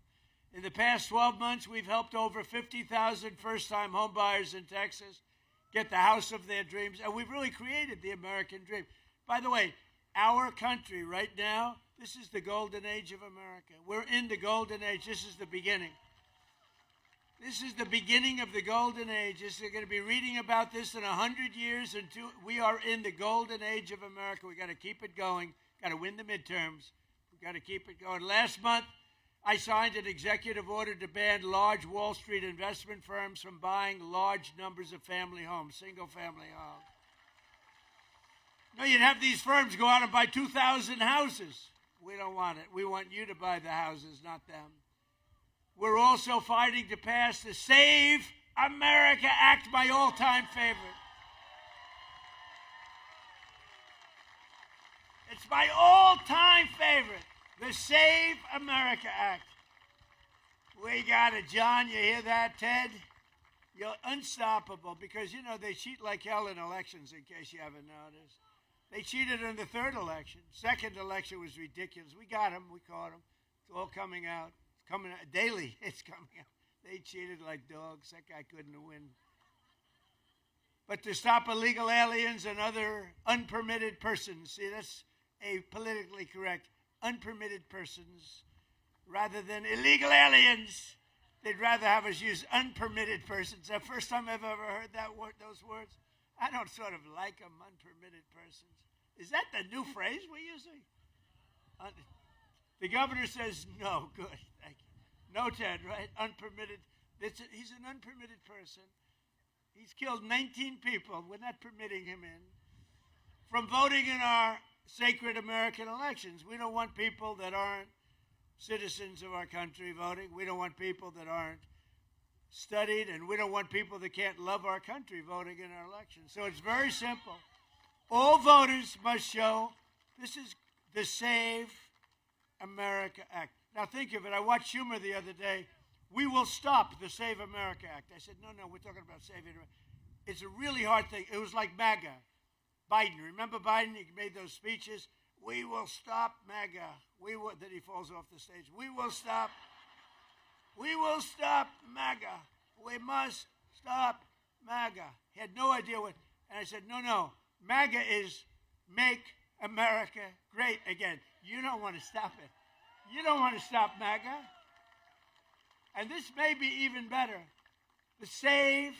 In the past 12 months, we've helped over 50,000 first-time home buyers in Texas get the house of their dreams, and we've really created the American dream. By the way, our country right now, this is the golden age of America. We're in the golden age. This is the beginning. This is the beginning of the golden age. You're going to be reading about this in 100 years. We are in the golden age of America. We got to keep it going. Got to win the midterms. We got to keep it going. Last month, I signed an executive order to ban large Wall Street investment firms from buying large numbers of family homes, single-family homes. No, you'd have these firms go out and buy 2,000 houses. We don't want it. We want you to buy the houses, not them. We're also fighting to pass the Save America Act, my all-time favorite. It's my all-time favorite, the Save America Act. We got it, John. You hear that, Ted? You're unstoppable because, you know, they cheat like hell in elections, in case you haven't noticed. They cheated in the third election. Second election was ridiculous. We got them. We caught them. It's all coming out. It's coming out daily. It's coming out. They cheated like dogs. That guy couldn't win. But to stop illegal aliens and other unpermitted persons, see, that's a politically correct, unpermitted persons, rather than illegal aliens. They'd rather have us use unpermitted persons. The first time I've ever heard that word, those words. I don't sort of like them, unpermitted persons. Is that the new phrase we're using? The governor says, no, good, thank you. No, Ted, right? Unpermitted. He's an unpermitted person. He's killed 19 people. We're not permitting him in. From voting in our sacred American elections. We don't want people that aren't citizens of our country voting. We don't want people that aren't studied, and we don't want people that can't love our country voting in our elections. So it's very simple. All voters must show this is the Save America Act. Now think of it. I watched Schumer the other day. We will stop the Save America Act. I said, no, we're talking about saving America. It's a really hard thing. It was like MAGA. Biden, remember Biden? He made those speeches. We will stop MAGA. Then he falls off the stage. We will stop MAGA. We must stop MAGA. He had no idea what. And I said, no. MAGA is Make America Great Again. You don't want to stop it. You don't want to stop MAGA. And this may be even better. The Save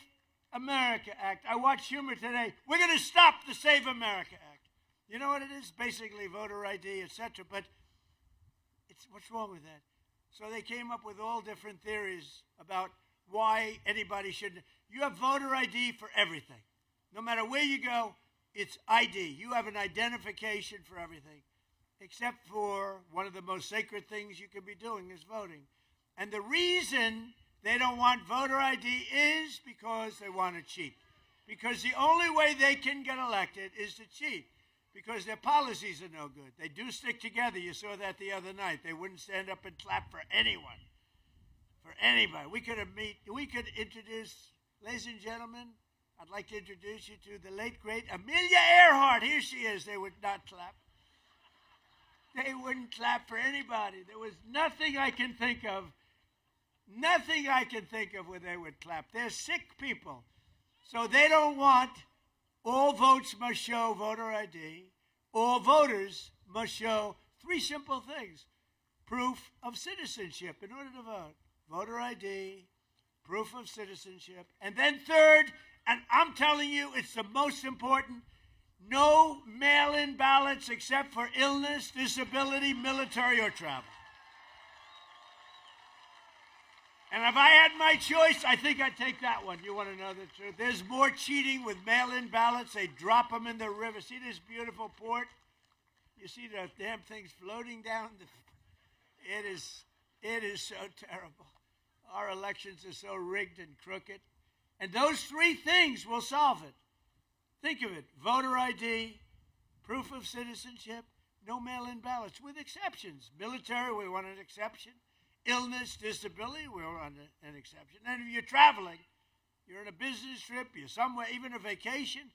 America Act. I watched Schumer today. We're going to stop the Save America Act. You know what it is? Basically voter ID, etc. But what's wrong with that? So they came up with all different theories about why anybody shouldn't. You have voter ID for everything. No matter where you go, it's ID. You have an identification for everything, except for one of the most sacred things you could be doing is voting. And the reason they don't want voter ID is because they want to cheat. Because the only way they can get elected is to cheat. Because their policies are no good. They do stick together. You saw that the other night. They wouldn't stand up and clap for anyone. For anybody. We could introduce, ladies and gentlemen, I'd like to introduce you to the late, great Amelia Earhart. Here she is. They would not clap. They wouldn't clap for anybody. There was nothing I can think of where they would clap. They're sick people. So they don't want all votes must show voter ID. All voters must show three simple things. Proof of citizenship in order to vote. Voter ID, proof of citizenship. And then third, and I'm telling you it's the most important, no mail-in ballots except for illness, disability, military, or travel. And if I had my choice, I think I'd take that one. You want to know the truth? There's more cheating with mail-in ballots. They drop them in the river. See this beautiful port? You see the damn things floating down? It is so terrible. Our elections are so rigged and crooked. And those three things will solve it. Think of it. Voter ID, proof of citizenship, no mail-in ballots, with exceptions. Military, we want an exception. Illness, disability, we want an exception. And if you're traveling, you're on a business trip, you're somewhere, even a vacation,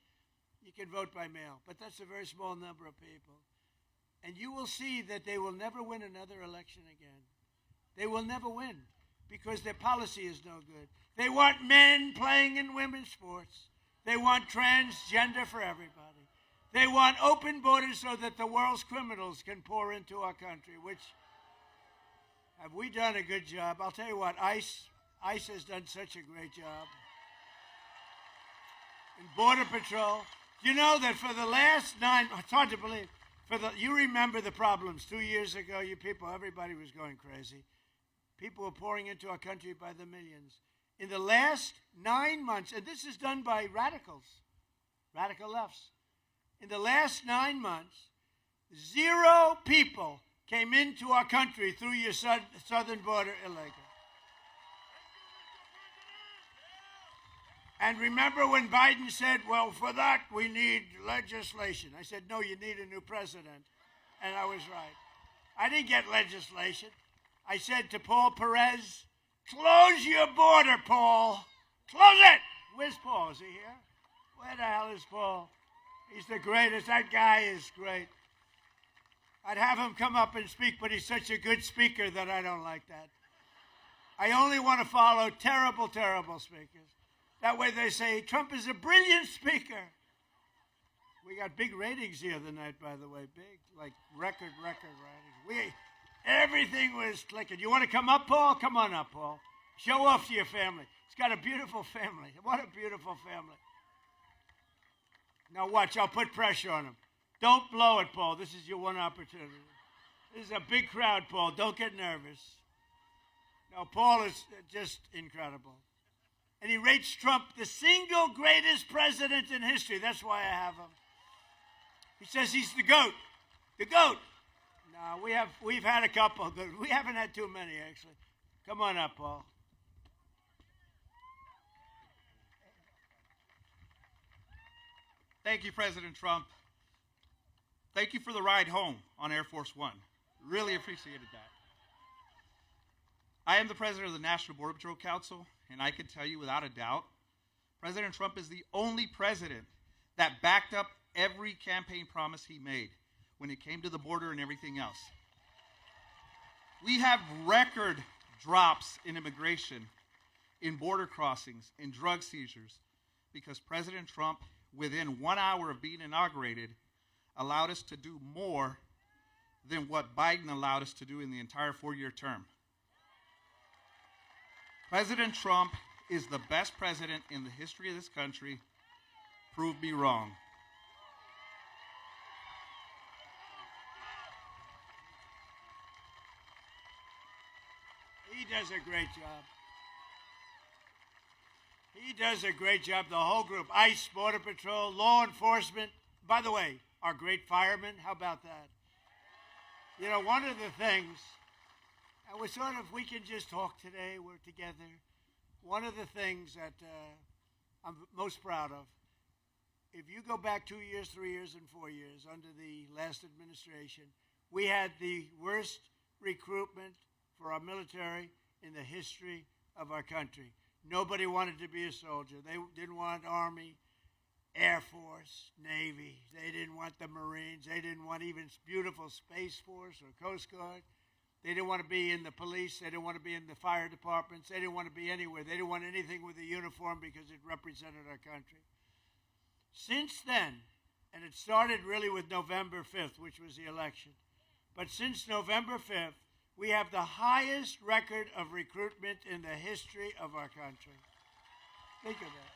you can vote by mail. But that's a very small number of people. And you will see that they will never win another election again. They will never win because their policy is no good. They want men playing in women's sports. They want transgender for everybody. They want open borders so that the world's criminals can pour into our country, which... Have we done a good job? I'll tell you what, ICE has done such a great job. And Border Patrol. You know that for the last it's hard to believe, you remember the problems 2 years ago, you people, everybody was going crazy. People were pouring into our country by the millions. In the last 9 months, and this is done by radicals, radical lefts. In the last 9 months, 0 people came into our country through your southern border illegal. And remember when Biden said, well, for that we need legislation. I said, no, you need a new president. And I was right. I didn't get legislation. I said to Paul Perez, close your border, Paul. Close it. Where's Paul? Is he here? Where the hell is Paul? He's the greatest. That guy is great. I'd have him come up and speak, but he's such a good speaker that I don't like that. I only want to follow terrible, terrible speakers. That way they say, Trump is a brilliant speaker. We got big ratings the other night, by the way, big, like record ratings. Everything was clicking. You want to come up, Paul? Come on up, Paul. Show off to your family. He's got a beautiful family. What a beautiful family. Now watch, I'll put pressure on him. Don't blow it, Paul. This is your one opportunity. This is a big crowd, Paul. Don't get nervous. No, Paul is just incredible. And he rates Trump the single greatest president in history. That's why I have him. He says he's the GOAT. The GOAT. No, we've had a couple. We haven't had too many, actually. Come on up, Paul. Thank you, President Trump. Thank you for the ride home on Air Force One. Really appreciated that. I am the president of the National Border Patrol Council, and I can tell you without a doubt, President Trump is the only president that backed up every campaign promise he made when it came to the border and everything else. We have record drops in immigration, in border crossings, in drug seizures, because President Trump, within 1 hour of being inaugurated, allowed us to do more than what Biden allowed us to do in the entire 4-year term. President Trump is the best president in the history of this country. Prove me wrong. He does a great job. He does a great job. The whole group, ICE, Border Patrol, law enforcement. By the way, our great firemen, how about that? You know, one of the things, and we can just talk today, we're together. One of the things that I'm most proud of, if you go back 2 years, 3 years, and 4 years under the last administration, we had the worst recruitment for our military in the history of our country. Nobody wanted to be a soldier. They didn't want Army, Air Force, Navy. They didn't want the Marines. They didn't want even beautiful Space Force or Coast Guard. They didn't want to be in the police. They didn't want to be in the fire departments. They didn't want to be anywhere. They didn't want anything with a uniform because it represented our country. Since then, and it started really with November 5th, which was the election, but since November 5th, we have the highest record of recruitment in the history of our country. Think of that.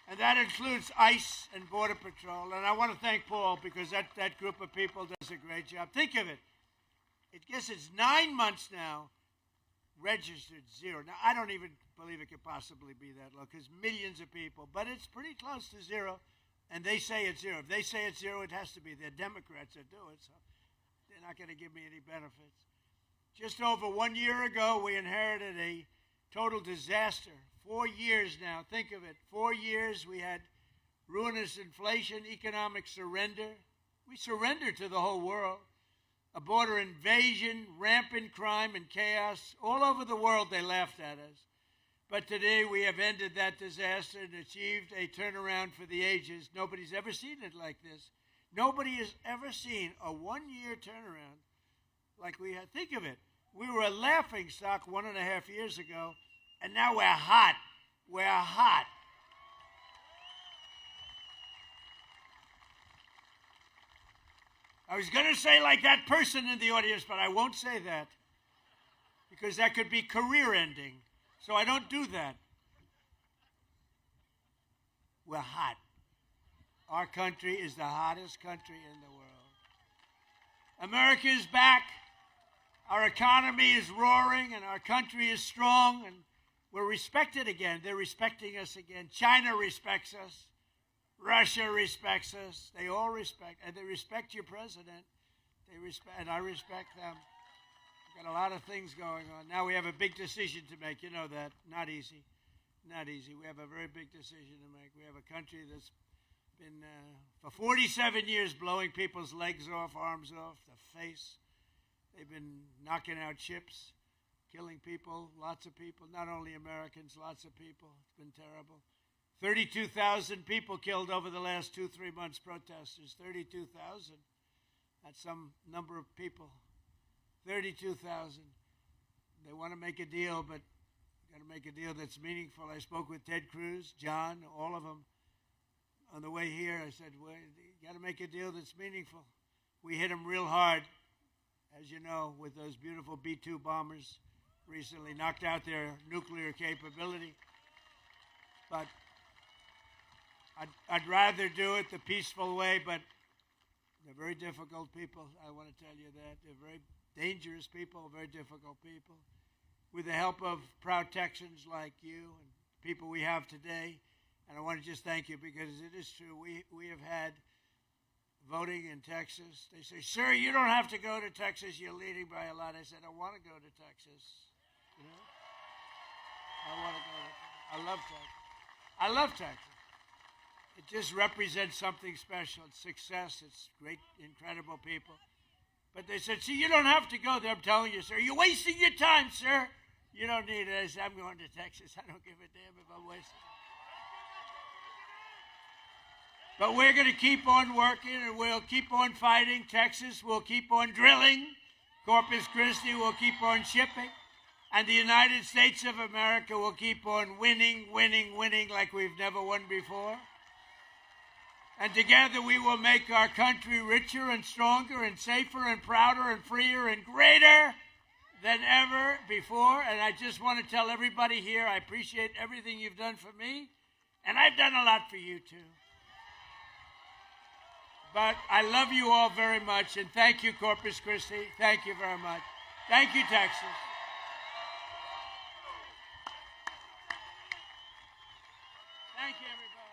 And that includes ICE and Border Patrol. And I want to thank Paul because that group of people does a great job. Think of it. I guess it's 9 months now, registered zero. Now, I don't even believe it could possibly be that low because millions of people, but it's pretty close to zero. And they say it's zero. If they say it's zero, it has to be. They're Democrats that do it, so they're not going to give me any benefits. Just over 1 year ago, we inherited a total disaster. 4 years now, think of it. 4 years we had ruinous inflation, economic surrender. We surrendered to the whole world. A border invasion, rampant crime and chaos. All over the world they laughed at us. But today we have ended that disaster and achieved a turnaround for the ages. Nobody's ever seen it like this. Nobody has ever seen a 1 year turnaround like we had. Think of it. We were a laughing stock 1.5 years ago, and now we're hot. We're hot. I was going to say like that person in the audience, but I won't say that because that could be career ending. So I don't do that. We're hot. Our country is the hottest country in the world. America is back. Our economy is roaring and our country is strong and we're respected again. They're respecting us again. China respects us. Russia respects us. They all respect, and they respect your president. They respect, and I respect them. We've got a lot of things going on. Now we have a big decision to make. You know that. Not easy. Not easy. We have a very big decision to make. We have a country that's been, for 47 years, blowing people's legs off, arms off, the face. They've been knocking out ships, killing people, lots of people, not only Americans, lots of people. It's been terrible. 32,000 people killed over the last 2-3 months, protesters. 32,000. That's some number of people. 32,000. They want to make a deal, but got to make a deal that's meaningful. I spoke with Ted Cruz, John, all of them. On the way here, I said, well, you got to make a deal that's meaningful. We hit them real hard, as you know, with those beautiful B-2 bombers recently, knocked out their nuclear capability. But I'd rather do it the peaceful way, but They're very difficult people. I want to tell you that. They're very dangerous people, very difficult people. With the help of proud Texans like you and people we have today, and I want to just thank you because it is true. We have had voting in Texas. They say, sir, you don't have to go to Texas. You're leading by a lot. I said, I want to go to Texas. You know? I want to go to Texas. I love Texas. I love Texas. It just represents something special. It's success. It's great, incredible people. But they said, see, you don't have to go there. I'm telling you, sir. You're wasting your time, sir. You don't need it. I said, I'm going to Texas. I don't give a damn if I'm wasting it. But we're going to keep on working, and we'll keep on fighting. Texas will keep on drilling. Corpus Christi will keep on shipping. And the United States of America will keep on winning, winning, winning like we've never won before. And together we will make our country richer and stronger and safer and prouder and freer and greater than ever before. And I just want to tell everybody here, I appreciate everything you've done for me, and I've done a lot for you too. But I love you all very much, and thank you, Corpus Christi. Thank you very much. Thank you, Texas. Thank you, everybody.